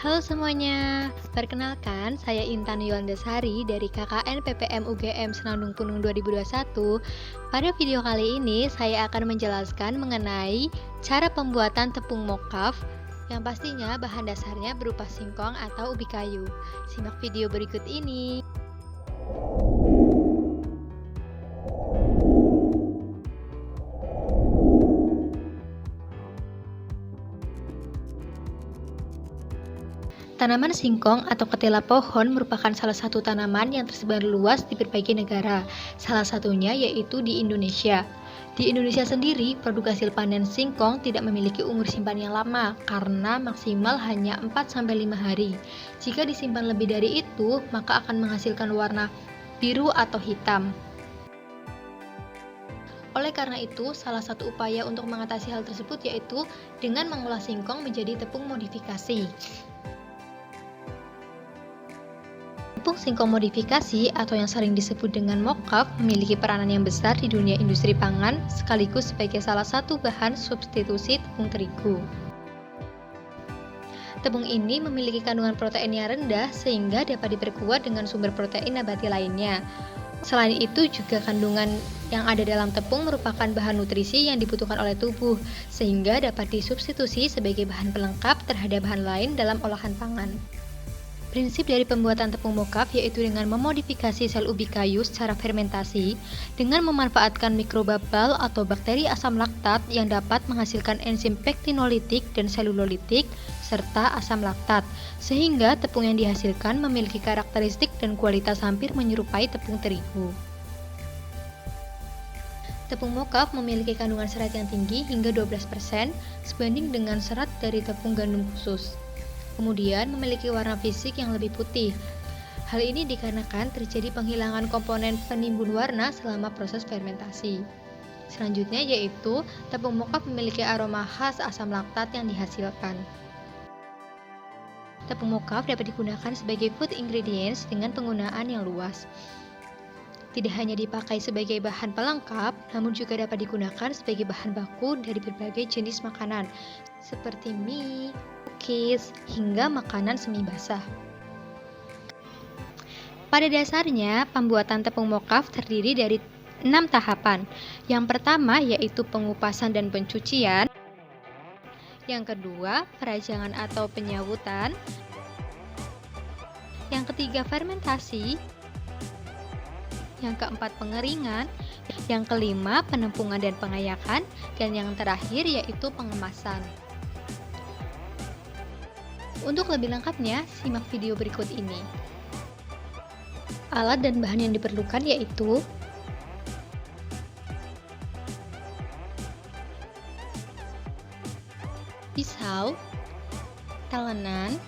Halo semuanya, perkenalkan saya Intan Yulandasari dari KKN PPM UGM Senandung Gunung 2021. Pada video kali ini saya akan menjelaskan mengenai cara pembuatan tepung mokaf yang pastinya bahan dasarnya berupa singkong atau ubi kayu. Simak video berikut ini. Tanaman singkong atau ketela pohon merupakan salah satu tanaman yang tersebar luas di berbagai negara, salah satunya yaitu di Indonesia. Di Indonesia sendiri, produk hasil panen singkong tidak memiliki umur simpan yang lama karena maksimal hanya 4-5 hari. Jika disimpan lebih dari itu, maka akan menghasilkan warna biru atau hitam. Oleh karena itu, salah satu upaya untuk mengatasi hal tersebut yaitu dengan mengolah singkong menjadi tepung modifikasi. Tepung singkong modifikasi atau yang sering disebut dengan mokaf memiliki peranan yang besar di dunia industri pangan sekaligus sebagai salah satu bahan substitusi tepung terigu. Tepung ini memiliki kandungan protein yang rendah sehingga dapat diperkuat dengan sumber protein nabati lainnya. Selain itu juga kandungan yang ada dalam tepung merupakan bahan nutrisi yang dibutuhkan oleh tubuh sehingga dapat disubstitusi sebagai bahan pelengkap terhadap bahan lain dalam olahan pangan. Prinsip dari pembuatan tepung mokaf yaitu dengan memodifikasi sel ubi kayu secara fermentasi dengan memanfaatkan mikrobabal atau bakteri asam laktat yang dapat menghasilkan enzim pektinolitik dan selulolitik serta asam laktat sehingga tepung yang dihasilkan memiliki karakteristik dan kualitas hampir menyerupai tepung terigu. Tepung mokaf memiliki kandungan serat yang tinggi hingga 12% sebanding dengan serat dari tepung gandum khusus. Kemudian memiliki warna fisik yang lebih putih. Hal ini dikarenakan terjadi penghilangan komponen penimbun warna selama proses fermentasi. Selanjutnya yaitu tepung mokaf memiliki aroma khas asam laktat yang dihasilkan. Tepung mokaf dapat digunakan sebagai food ingredients dengan penggunaan yang luas. Tidak hanya dipakai sebagai bahan pelengkap, namun juga dapat digunakan sebagai bahan baku dari berbagai jenis makanan seperti mie, cookies, hingga makanan semi basah. Pada dasarnya, pembuatan tepung mokaf terdiri dari 6 tahapan. Yang pertama yaitu pengupasan dan pencucian. Yang kedua, perajangan atau penyawutan. Yang ketiga, fermentasi. Yang keempat, pengeringan. Yang kelima, penempungan dan pengayakan. Dan yang terakhir yaitu pengemasan. Untuk lebih lengkapnya, simak video berikut ini. Alat dan bahan yang diperlukan yaitu pisau, talenan,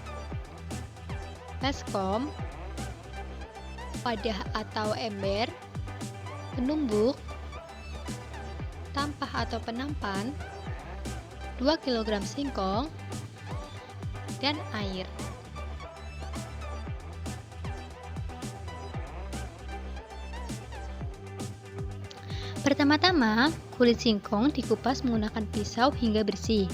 baskom, wadah atau ember, penumbuk, tampah atau penampan, 2 kg singkong, dan air. Pertama-tama, kulit singkong dikupas menggunakan pisau hingga bersih.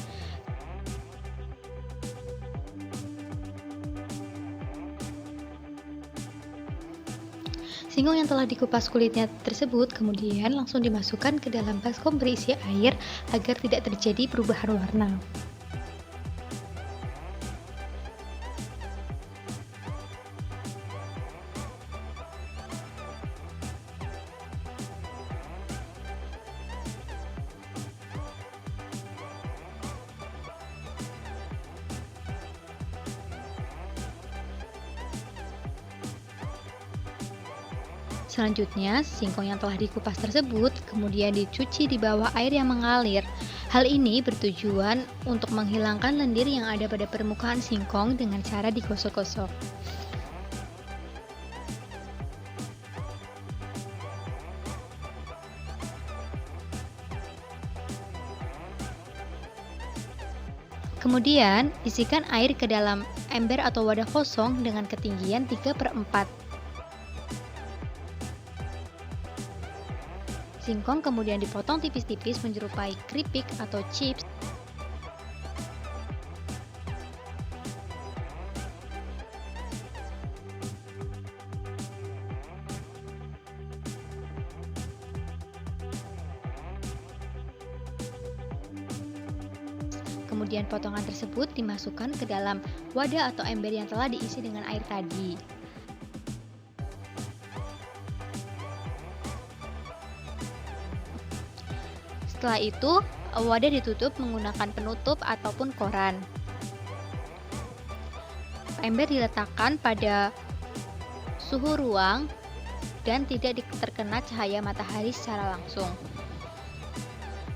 Singkong yang telah dikupas kulitnya tersebut kemudian langsung dimasukkan ke dalam baskom berisi air agar tidak terjadi perubahan warna. Selanjutnya, singkong yang telah dikupas tersebut kemudian dicuci di bawah air yang mengalir. Hal ini bertujuan untuk menghilangkan lendir yang ada pada permukaan singkong dengan cara digosok-gosok. Kemudian, isikan air ke dalam ember atau wadah kosong dengan ketinggian 3/4. Singkong kemudian dipotong tipis-tipis menyerupai keripik atau chips. Kemudian potongan tersebut dimasukkan ke dalam wadah atau ember yang telah diisi dengan air tadi. Setelah itu, wadah ditutup menggunakan penutup ataupun koran. Ember diletakkan pada suhu ruang dan tidak terkena cahaya matahari secara langsung.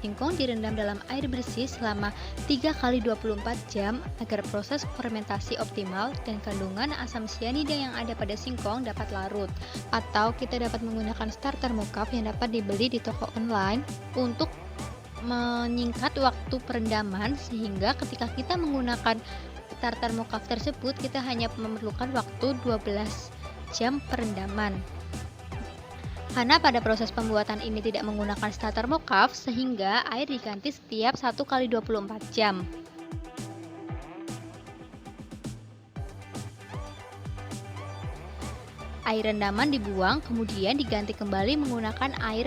Singkong direndam dalam air bersih selama 3 kali 24 jam agar proses fermentasi optimal dan kandungan asam sianida yang ada pada singkong dapat larut. Atau kita dapat menggunakan starter mocaf yang dapat dibeli di toko online untuk menyingkat waktu perendaman, sehingga ketika kita menggunakan starter mocaf tersebut kita hanya memerlukan waktu 12 jam perendaman. Karena pada proses pembuatan ini tidak menggunakan starter mocaf, sehingga air diganti setiap 1 kali 24 jam. Air rendaman dibuang, kemudian diganti kembali menggunakan air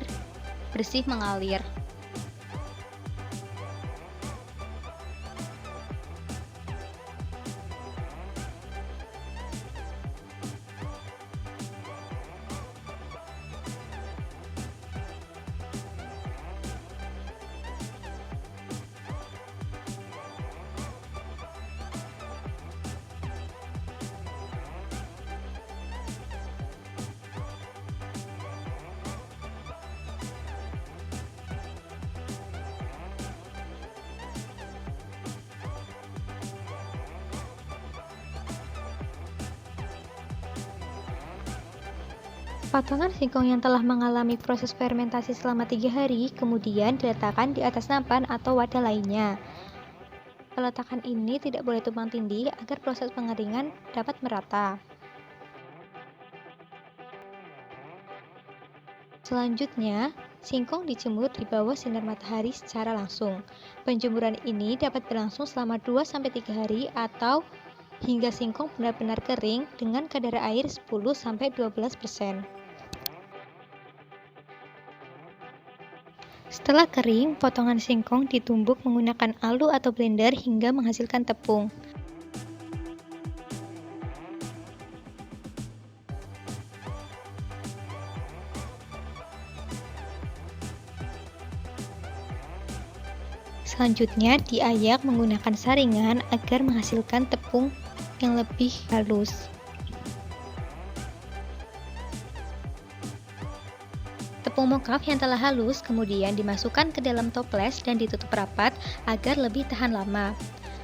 bersih mengalir. Potongan singkong yang telah mengalami proses fermentasi selama 3 hari kemudian diletakkan di atas nampan atau wadah lainnya. Peletakan ini tidak boleh tumpang tindih agar proses pengeringan dapat merata. Selanjutnya, singkong dijemur di bawah sinar matahari secara langsung. Penjemuran ini dapat berlangsung selama 2-3 hari atau hingga singkong benar-benar kering dengan kadar air 10-12%. Setelah kering, potongan singkong ditumbuk menggunakan alu atau blender hingga menghasilkan tepung. Selanjutnya diayak menggunakan saringan agar menghasilkan tepung yang lebih halus. Tepung mocaf yang telah halus kemudian dimasukkan ke dalam toples dan ditutup rapat agar lebih tahan lama.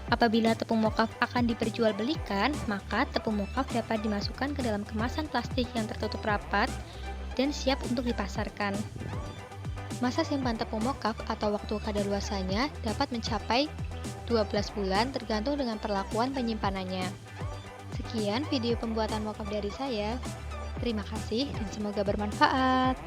Apabila tepung mocaf akan diperjualbelikan, maka tepung mocaf dapat dimasukkan ke dalam kemasan plastik yang tertutup rapat dan siap untuk dipasarkan. Masa simpan tepung mocaf atau waktu kadaluarsanya dapat mencapai 12 bulan tergantung dengan perlakuan penyimpanannya. Sekian video pembuatan mocaf dari saya. Terima kasih dan semoga bermanfaat.